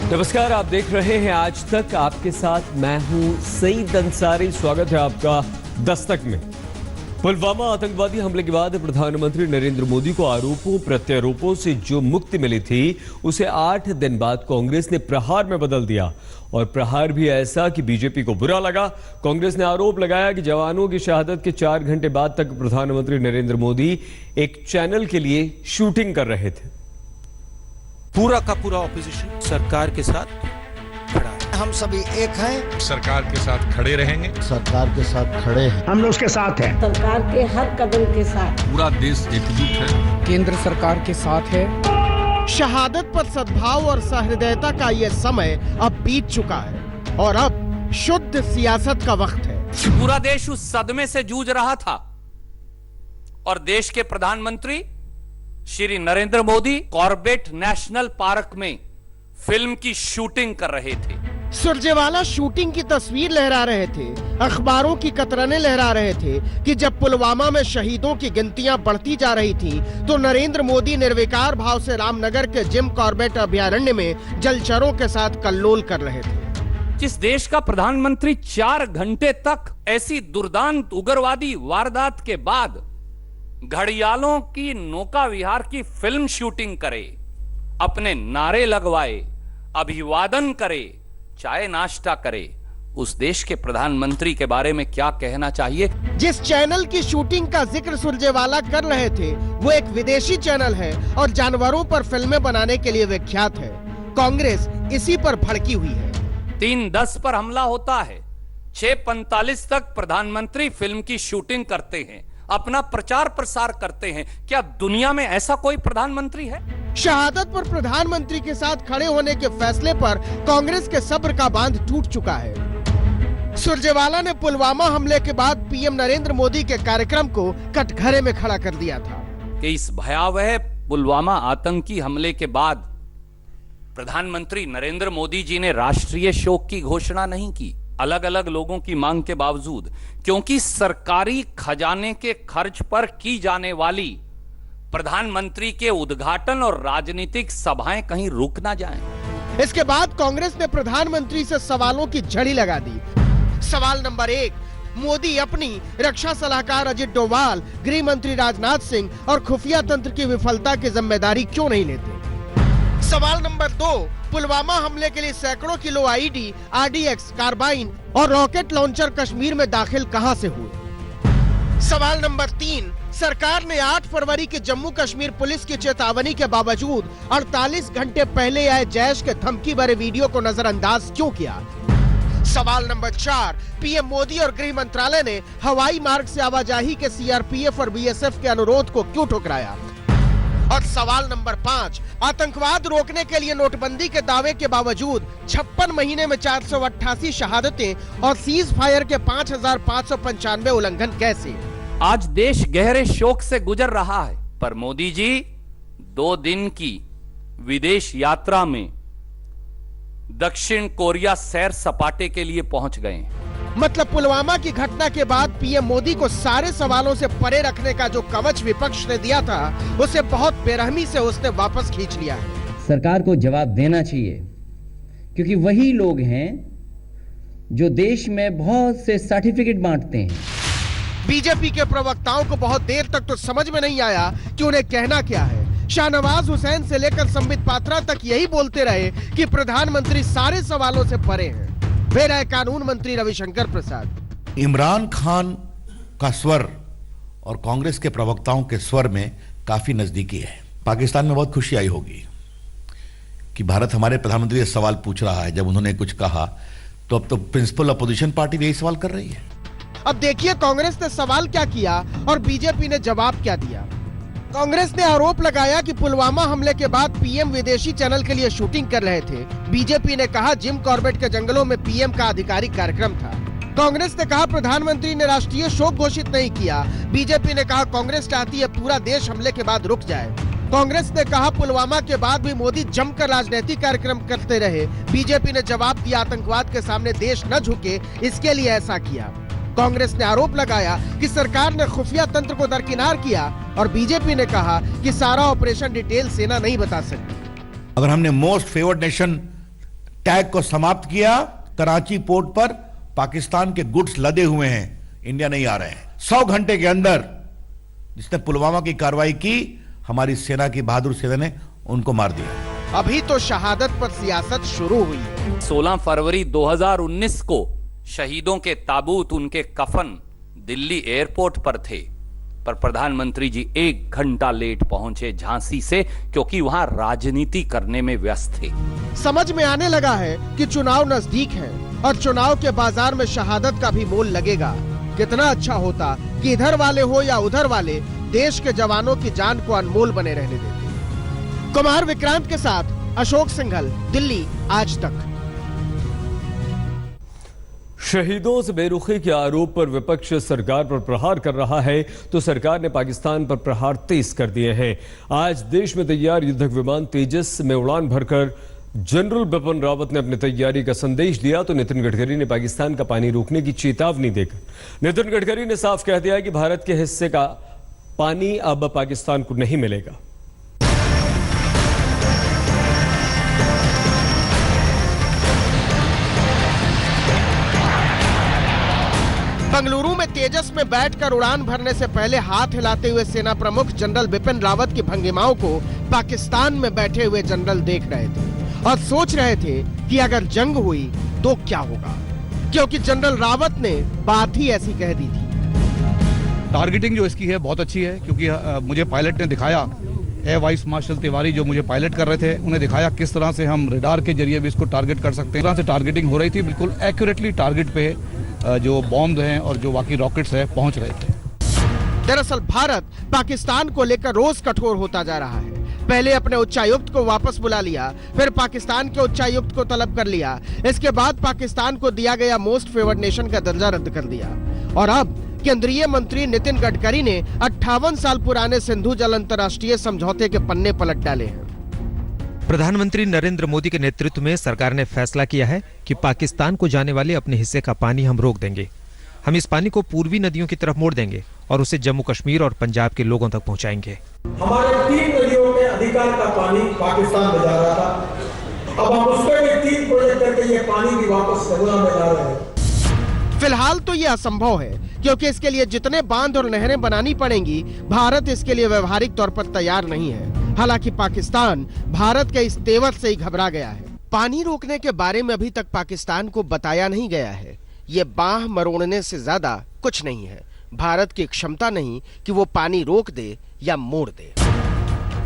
नमस्कार, आप देख रहे हैं आज तक। आपके साथ मैं हूं सईद अंसारी। स्वागत है आपका दस्तक में। पुलवामा आतंकवादी हमले के बाद प्रधानमंत्री नरेंद्र मोदी को आरोपों प्रत्यारोपों से जो मुक्ति मिली थी, उसे 8 दिन बाद कांग्रेस ने प्रहार में बदल दिया। और प्रहार भी ऐसा कि बीजेपी को बुरा लगा। कांग्रेस ने आरोप लगाया कि जवानों की शहादत के 4 घंटे बाद तक प्रधानमंत्री नरेंद्र मोदी एक चैनल के लिए शूटिंग कर रहे थे। पूरा का पूरा ऑपोजिशन सरकार के साथ खड़ा है। हम सभी एक हैं, सरकार के साथ खड़े रहेंगे। सरकार के साथ खड़े हैं, हम लोग उसके साथ हैं। सरकार के हर कदम के साथ पूरा देश एकजुट है, केंद्र सरकार के साथ है। शहादत पर सद्भाव और सहृदयता का ये समय अब बीत चुका है और अब शुद्ध सियासत का वक्त है। पूरा देश उस सदमे से जूझ रहा था और देश के प्रधानमंत्री Shri Narendra Modi Corbett national park में फिल्म की शूटिंग कर रहे थे। सुरजेवाला शूटिंग की तस्वीर लहरा रहे थे, अखबारों की कतरने लहरा रहे थे कि जब पुलवामा में शहीदों की गिनतियां बढ़ती जा रही थी तो नरेंद्र मोदी निर्विकार भाव से रामनगर के जिम कॉर्बेट अभयारण्य में जलचरों के साथ कल्लोल कर रहे थे। जिस देश का प्रधानमंत्री 4 घंटे तक ऐसी दुर्दांत उग्रवादी वारदात के बाद घड़ियालों की नौका विहार की फिल्म शूटिंग करे, अपने नारे लगवाए, अभिवादन करे, चाय नाश्ता करे, उस देश के प्रधानमंत्री के बारे में क्या कहना चाहिए। जिस चैनल की शूटिंग का जिक्र सुरजेवाला कर रहे थे वो एक विदेशी चैनल है और जानवरों पर फिल्में बनाने के लिए विख्यात है। कांग्रेस इसी पर भड़की हुई है। 3:10 पर हमला होता है, 6:45 तक प्रधानमंत्री फिल्म की शूटिंग करते हैं, अपना प्रचार प्रसार करते हैं। क्या दुनिया में ऐसा कोई प्रधानमंत्री है? शहादत पर प्रधानमंत्री के साथ खड़े होने के फैसले पर कांग्रेस के सब्र का बांध टूट चुका है। सुरजेवाला ने पुलवामा हमले के बाद पीएम नरेंद्र मोदी के कार्यक्रम को कटघरे में खड़ा कर दिया था कि इस भयावह पुलवामा आतंकी हमले के बाद प्रधानमंत्री नरेंद्र मोदी जी ने राष्ट्रीय शोक की घोषणा नहीं की, अलग अलग लोगों की मांग के बावजूद, क्योंकि सरकारी खजाने के खर्च पर की जाने वाली प्रधानमंत्री के उद्घाटन और राजनीतिक सभाएं कहीं रुक ना जाएं। इसके बाद कांग्रेस ने प्रधानमंत्री से सवालों की झड़ी लगा दी। सवाल नंबर 1, मोदी अपनी रक्षा सलाहकार अजित डोभाल, गृह मंत्री राजनाथ सिंह और खुफिया तंत्र की विफलता की जिम्मेदारी क्यों नहीं लेते? सवाल नंबर 2, पुलवामा हमले के लिए सैकड़ों किलो आईडी, आरडीएक्स, कार्बाइन और रॉकेट लॉन्चर कश्मीर में दाखिल कहां से हुए? सवाल नंबर 3, सरकार ने 8 फरवरी के जम्मू कश्मीर पुलिस की चेतावनी के बावजूद 48 घंटे पहले आए जैश के धमकी भरे वीडियो को नजरअंदाज क्यों किया? सवाल नंबर 4, पीएम मोदी और गृह मंत्रालय ने हवाई मार्ग से आवाजाही के सीआरपीएफ और बीएसएफ के अनुरोध को क्यों ठुकराया? और सवाल नंबर 5, आतंकवाद रोकने के लिए नोटबंदी के दावे के बावजूद 56 महीने में 488 शहादतें और सीज फायर के 5595 उल्लंघन कैसे? आज देश गहरे शोक से गुजर रहा है, पर मोदी जी 2 दिन की विदेश यात्रा में दक्षिण कोरिया सैर सपाटे के लिए पहुंच गए हैं। मतलब पुलवामा की घटना के बाद पीएम मोदी को सारे सवालों से परे रखने का जो कवच विपक्ष ने दिया था, उसे बहुत बेरहमी से उसने वापस खींच लिया है। सरकार को जवाब देना चाहिए, क्योंकि वही लोग हैं जो देश में बहुत से सर्टिफिकेट बांटते हैं। बीजेपी के प्रवक्ताओं को बहुत देर तक तो समझ में नहीं आया कि उन्हें कहना क्या है। शाहनवाज हुसैन से लेकर संबित पात्रा तक यही बोलते रहे कि प्रधानमंत्री सारे सवालों से परे हैं। फिर है कानून मंत्री रविशंकर प्रसाद। इमरान खान का स्वर और कांग्रेस के प्रवक्ताओं के स्वर में काफी नजदीकी है। पाकिस्तान में बहुत खुशी आई होगी कि भारत हमारे प्रधानमंत्री से सवाल पूछ रहा है। जब उन्होंने कुछ कहा तो अब तो प्रिंसिपल अपोजिशन पार्टी भी यही सवाल कर रही है। अब देखिए कांग्रेस ने सवाल क्या किया और बीजेपी ने जवाब क्या दिया। कांग्रेस ने आरोप लगाया कि पुलवामा हमले के बाद पीएम विदेशी चैनल के लिए शूटिंग कर रहे थे। बीजेपी ने कहा जिम कॉर्बेट के जंगलों में पीएम का आधिकारिक कार्यक्रम था। कांग्रेस ने कहा प्रधानमंत्री ने राष्ट्रीय शोक घोषित नहीं किया। बीजेपी ने कहा कांग्रेस चाहती है पूरा देश हमले के बाद रुक जाए। कांग्रेस ने कहा पुलवामा के बाद भी मोदी जमकर राजनीतिक कार्यक्रम करते रहे। बीजेपी ने जवाब दिया आतंकवाद के सामने देश न झुके, इसके लिए ऐसा किया। कांग्रेस ने आरोप लगाया कि सरकार ने खुफिया तंत्र को दरकिनार किया और बीजेपी ने कहा कि सारा ऑपरेशन डिटेल सेना नहीं बता सकती। अगर हमने मोस्ट फेवर्ड नेशन टैग को समाप्त किया। कराची पोर्ट पर पाकिस्तान के गुड्स लदे हुए हैं, इंडिया नहीं आ रहे हैं। 100 घंटे के अंदर जिसने पुलवामा की कार्रवाई की, हमारी सेना की बहादुर सेना ने उनको मार दिया। अभी तो शहादत पर सियासत शुरू हुई। 16 फरवरी 2019 को शहीदों के ताबूत, उनके कफन दिल्ली एयरपोर्ट पर थे, पर प्रधानमंत्री जी 1 घंटा लेट पहुंचे झांसी से, क्योंकि वहां राजनीति करने में व्यस्त थे। समझ में आने लगा है कि चुनाव नजदीक है और चुनाव के बाजार में शहादत का भी मोल लगेगा। कितना अच्छा होता कि इधर वाले हो या उधर वाले, देश के जवानों की जान को अनमोल बने रहने देते। कुमार विक्रांत के साथ अशोक सिंघल, दिल्ली आज तक। शहीदों से बेरुखी के आरोप पर विपक्ष सरकार पर प्रहार कर रहा है, तो सरकार ने पाकिस्तान पर प्रहार तेज कर दिए हैं। आज देश में तैयार युद्धक विमान तेजस में उड़ान भरकर जनरल बिपिन रावत ने अपनी तैयारी का संदेश दिया, तो नितिन गडकरी ने पाकिस्तान का पानी रोकने की चेतावनी देकर नितिन गडकरी ने साफ कह दिया कि भारत के हिस्से का पानी अब पाकिस्तान को नहीं मिलेगा। बंगलुरु में तेजस में बैठकर उड़ान भरने से पहले हाथ हिलाते हुए सेना प्रमुख जनरल बिपिन रावत की भंगिमाओं को पाकिस्तान में बैठे हुए जनरल देख रहे थे और सोच रहे थे कि अगर जंग हुई तो क्या होगा, क्योंकि जनरल रावत ने बात ही ऐसी कह दी थी। टारगेटिंग जो इसकी है बहुत अच्छी है, क्योंकि मुझे पायलट ने दिखाया, एयर वाइस मार्शल तिवारी जो मुझे पायलट कर रहे थे, उन्हें दिखाया किस तरह से हम रडार के जरिए भी इसको टारगेट कर सकते हैं। इस तरह से टारगेटिंग हो रही थी, बिल्कुल एक्यूरेटली टारगेट पे जो बॉम्ब हैं और जो बाकी रॉकेट्स हैं पहुंच रहे थे। दरअसल भारत पाकिस्तान को लेकर रोज कठोर होता जा रहा है। पहले अपने उच्चायुक्त को वापस बुला लिया, फिर पाकिस्तान के उच्चायुक्त को तलब कर लिया, इसके बाद पाकिस्तान को दिया गया मोस्ट फेवर्ड नेशन का दर्जा रद्द कर दिया, और अब केंद्रीय मंत्री नितिन गडकरी ने 58 साल पुराने सिंधु जल अंतर्राष्ट्रीय समझौते के पन्ने पलट डाले हैं। प्रधानमंत्री नरेंद्र मोदी के नेतृत्व में सरकार ने फैसला किया है कि पाकिस्तान को जाने वाले अपने हिस्से का पानी हम रोक देंगे। हम इस पानी को पूर्वी नदियों की तरफ मोड़ देंगे और उसे जम्मू कश्मीर और पंजाब के लोगों तक पहुंचाएंगे। हमारे 3 नदियों में अधिकार का पानी पाकिस्तान में जा रहा था, अब हम उसके भी 3 प्रोजेक्ट करके ये पानी भी वापस यमुना में ला रहे हैं। फिलहाल तो ये असंभव है, क्योंकि इसके लिए जितने बांध और नहरें बनानी पड़ेंगी, भारत इसके लिए व्यवहारिक तौर पर तैयार नहीं है। हालांकि पाकिस्तान भारत के इस तेवर से ही घबरा गया है। पानी रोकने के बारे में अभी तक पाकिस्तान को बताया नहीं गया है। ये बांह मरोड़ने से ज्यादा कुछ नहीं है। भारत की क्षमता नहीं कि वो पानी रोक दे या मोड़ दे।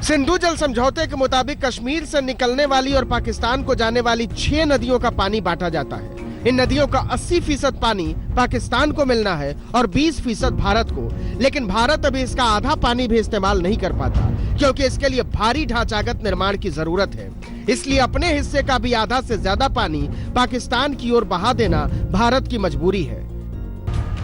सिंधु जल समझौते के मुताबिक कश्मीर से निकलने वाली और पाकिस्तान को जाने वाली 6 नदियों का पानी बांटा जाता है। इन नदियों का 80% पानी पाकिस्तान को मिलना है और 20% भारत को, लेकिन भारत अभी इसका आधा पानी भी इस्तेमाल नहीं कर पाता, क्योंकि इसके लिए भारी ढांचागत निर्माण की जरूरत है। इसलिए अपने हिस्से का भी आधा से ज्यादा पानी पाकिस्तान की ओर बहा देना भारत की मजबूरी है।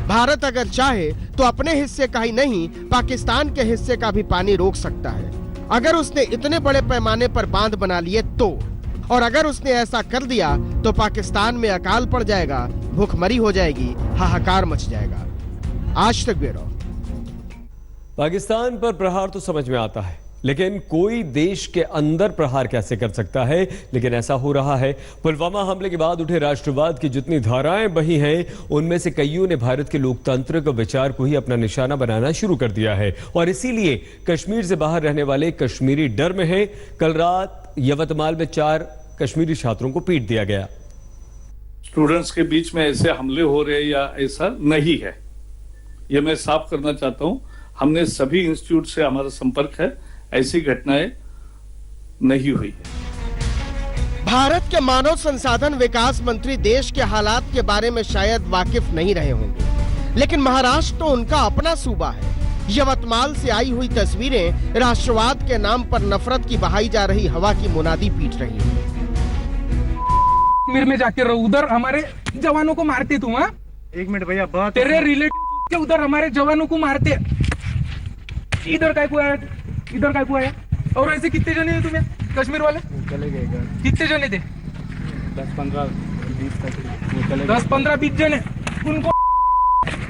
भारत अगर चाहे तो अपने हिस्से का ही नहीं, पाकिस्तान के हिस्से का भी पानी रोक सकता है, अगर उसने इतने बड़े पैमाने पर बांध बना लिए तो। और अगर उसने ऐसा कर दिया तो पाकिस्तान में अकाल पड़ जाएगा, भूखमरी हो जाएगी, हाहाकार मच जाएगा। आज तक ब्यूरो। पाकिस्तान पर प्रहार तो समझ में आता है, लेकिन कोई देश के अंदर प्रहार कैसे कर सकता है? लेकिन ऐसा हो रहा है। पुलवामा हमले के बाद उठे राष्ट्रवाद की जितनी धाराएं बही हैं, उनमें से कईयों ने भारत के लोकतांत्रिक विचार को ही अपना निशाना बनाना शुरू कर दिया है, और इसीलिए कश्मीर से बाहर रहने वाले कश्मीरी डर में हैं। कल रात यवतमाल में 4 कश्मीरी छात्रों को पीट दिया गया। स्टूडेंट्स के बीच में ऐसे हमले हो रहे या ऐसा नहीं है, यह मैं साफ करना चाहता हूं। हमने सभी इंस्टीट्यूट से हमारा संपर्क है, ऐसी घटनाएं नहीं हुई है। भारत के मानव संसाधन विकास मंत्री देश के हालात के बारे में शायद वाकिफ नहीं रहे होंगे, लेकिन महाराष्ट्र तो उनका अपना सूबा है। यवतमाल से आई हुई तस्वीरें राष्ट्रवाद के नाम पर नफरत की बहाई जा रही हवा की मुनादी पीट रही है। कश्मीर में जाके रहो, उधर हमारे जवानों को मारते तुम। हाँ, 1 मिनट भैया, बात तेरे रिलेटिव के उधर हमारे जवानों को मारते। इधर काय को आया, इधर काय को आया? और ऐसे कितने जने हैं तुम्हें कश्मीर वाले? चले गए घर। कितने जने थे? 10-15-20 तक। 10-15-20 जने।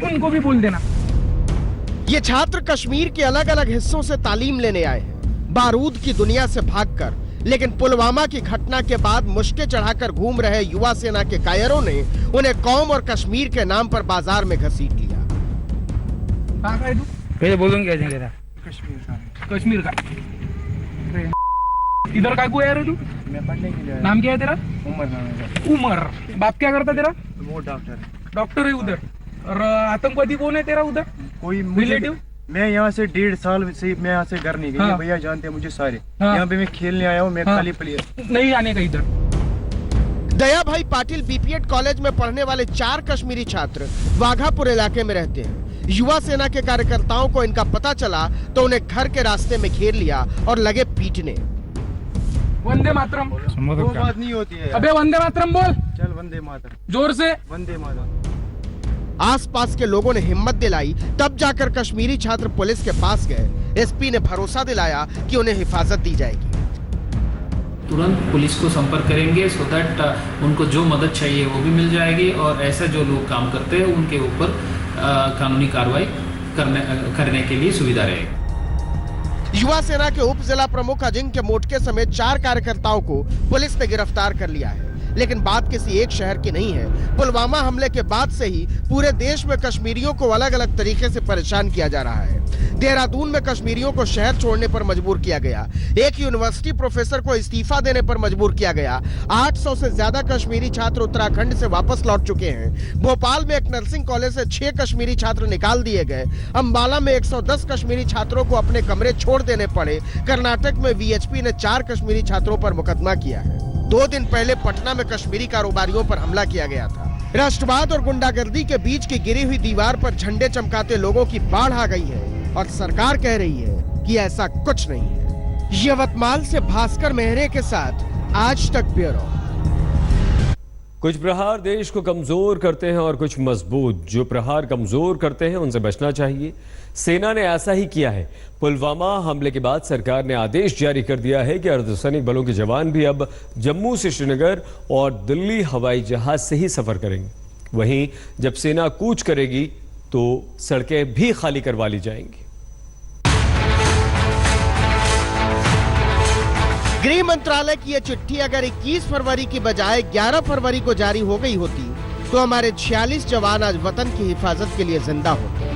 उनको भी बोल देना। ये छात्र कश्मीर के अलग अलग हिस्सों से तालीम लेने आए हैं। बारूद की दुनिया से भागकर लेकिन पुलवामा की घटना के बाद मुश्के चढ़ाकर घूम रहे युवा सेना के कायरों ने उन्हें कौम और कश्मीर के नाम पर बाजार में घसीट लिया। कहाँ का है तू? पहले बोलूंगी क्या तेरा? कश्मीर का। इधर का को यार तू? मैं पढ़ने के लिए। नाम क्या है तेरा? उमर नाम है। उमर। बाप क्या करता तेरा? वो डॉक्टर। डॉक्टर है उधर। और आतंकवादी कौन है तेरा उधर? कोई रिलेटिव? मैं यहाँ से 1.5 साल से मैं यहाँ से घर नहीं गया। हाँ। भैया जानते हैं मुझे सारे। हाँ। यहाँ पे मैं खेलने आया हूँ। मैं हाँ। खाली प्लेयर नहीं आने का इधर। दया भाई पाटिल बीपीएड कॉलेज में पढ़ने वाले 4 कश्मीरी छात्र वाघापुर इलाके में रहते हैं। युवा सेना के कार्यकर्ताओं को इनका पता चला तो उन्हें घर के रास्ते में घेर लिया और लगे पीटने। वंदे मातरम। वो बात नहीं होती है। अबे वंदे मातरम बोल। चल वंदे मातरम। जोर से। वंदे मातरम। आसपास के लोगों ने हिम्मत दिलाई, तब जाकर कश्मीरी छात्र पुलिस के पास गए। एसपी ने भरोसा दिलाया कि उन्हें हिफाजत दी जाएगी। तुरंत पुलिस को संपर्क करेंगे सो दैट उनको जो मदद चाहिए वो भी मिल जाएगी और ऐसा जो लोग काम करते हैं उनके ऊपर कानूनी कार्रवाई करने के लिए सुविधा रहेगी। युवा सेना के उप जिला प्रमुख अजिंक्य मोटके समेत 4 कार्यकर्ताओं को पुलिस ने गिरफ्तार कर लिया है। लेकिन बात किसी एक शहर की नहीं है। पुलवामा हमले के बाद से ही पूरे देश में कश्मीरियों को अलग अलग तरीके से परेशान किया जा रहा है। देहरादून में कश्मीरियों को शहर छोड़ने पर मजबूर किया गया। एक यूनिवर्सिटी प्रोफेसर को इस्तीफा देने पर मजबूर किया गया। 800 से ज्यादा कश्मीरी छात्र उत्तराखंड से वापस लौट चुके हैं। भोपाल में एक नर्सिंग कॉलेज से 6 कश्मीरी छात्र निकाल दिए गए। अंबाला में 110 कश्मीरी छात्रों को अपने कमरे छोड़ देने पड़े। कर्नाटक में वीएचपी ने 4 कश्मीरी छात्रों पर मुकदमा किया है। 2 दिन पहले पटना में कश्मीरी कारोबारियों पर हमला किया गया था। राष्ट्रवाद और गुंडागर्दी के बीच की गिरी हुई दीवार पर झंडे चमकाते लोगों की बाढ़ आ गई है और सरकार कह रही है कि ऐसा कुछ नहीं है। यवतमाल से भास्कर मेहरे के साथ आज तक ब्यूरो। कुछ प्रहार देश को कमजोर करते हैं और कुछ मजबूत। जो प्रहार कमजोर करते हैं उनसे बचना चाहिए। सेना ने ऐसा ही किया है। पुलवामा हमले के बाद सरकार ने आदेश जारी कर दिया है कि अर्धसैनिक बलों के जवान भी अब जम्मू से श्रीनगर और दिल्ली हवाई जहाज से ही सफर करेंगे। वहीं जब सेना कूच करेगी तो सड़कें भी खाली करवा ली जाएंगी। गृह मंत्रालय की यह चिट्ठी अगर 21 फरवरी की बजाय 11 फरवरी को जारी हो गई होती तो हमारे 46 जवान आज वतन की हिफाजत के लिए जिंदा होते।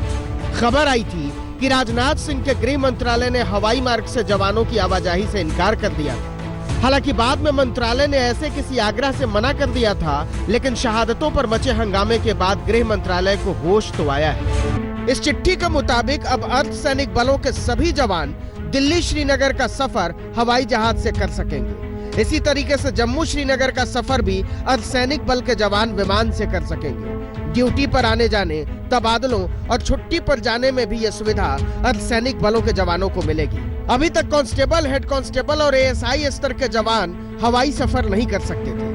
खबर आई थी कि राजनाथ सिंह के गृह मंत्रालय ने हवाई मार्ग से जवानों की आवाजाही से इनकार कर दिया था। हालांकि बाद में मंत्रालय ने ऐसे किसी आग्रह से मना कर दिया था, लेकिन शहादतों पर मचे हंगामे के बाद गृह मंत्रालय को होश तो आया है। इस चिट्ठी के मुताबिक अब अर्धसैनिक बलों के सभी जवान दिल्ली श्रीनगर का सफर हवाई जहाज से कर सकेंगे। इसी तरीके से जम्मू श्रीनगर का सफर भी अर्धसैनिक बल के जवान विमान से कर सकेंगे। ड्यूटी पर आने जाने, तबादलों और छुट्टी पर जाने में भी यह सुविधा अर्धसैनिक बलों के जवानों को मिलेगी। अभी तक कांस्टेबल, हेड कांस्टेबल और एएसआई स्तर के जवान हवाई सफर नहीं कर सकते थे।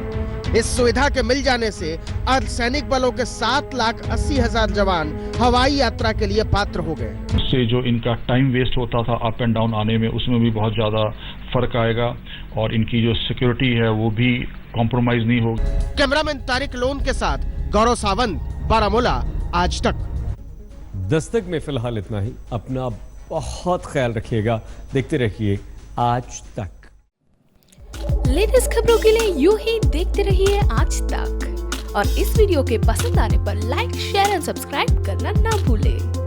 इस सुविधा के मिल जाने से अर्धसैनिक बलों के 7,80,000 जवान हवाई यात्रा के लिए पात्र हो गए। उससे जो इनका टाइम वेस्ट होता था अप एंड डाउन आने में, उसमें भी बहुत ज्यादा फर्क आएगा और इनकी जो सिक्योरिटी है वो भी कॉम्प्रोमाइज नहीं होगी। कैमरामैन तारिक लोन के साथ गौरव सावंत, बारामूला, आज तक। दस्तक में फिलहाल इतना ही। अपना बहुत ख्याल रखिएगा। देखते रहिए आज तक। लेटेस्ट खबरों के लिए यूं ही देखते रहिए आज तक और इस वीडियो के पसंद आने पर लाइक, शेयर एंड सब्सक्राइब करना ना भूलें।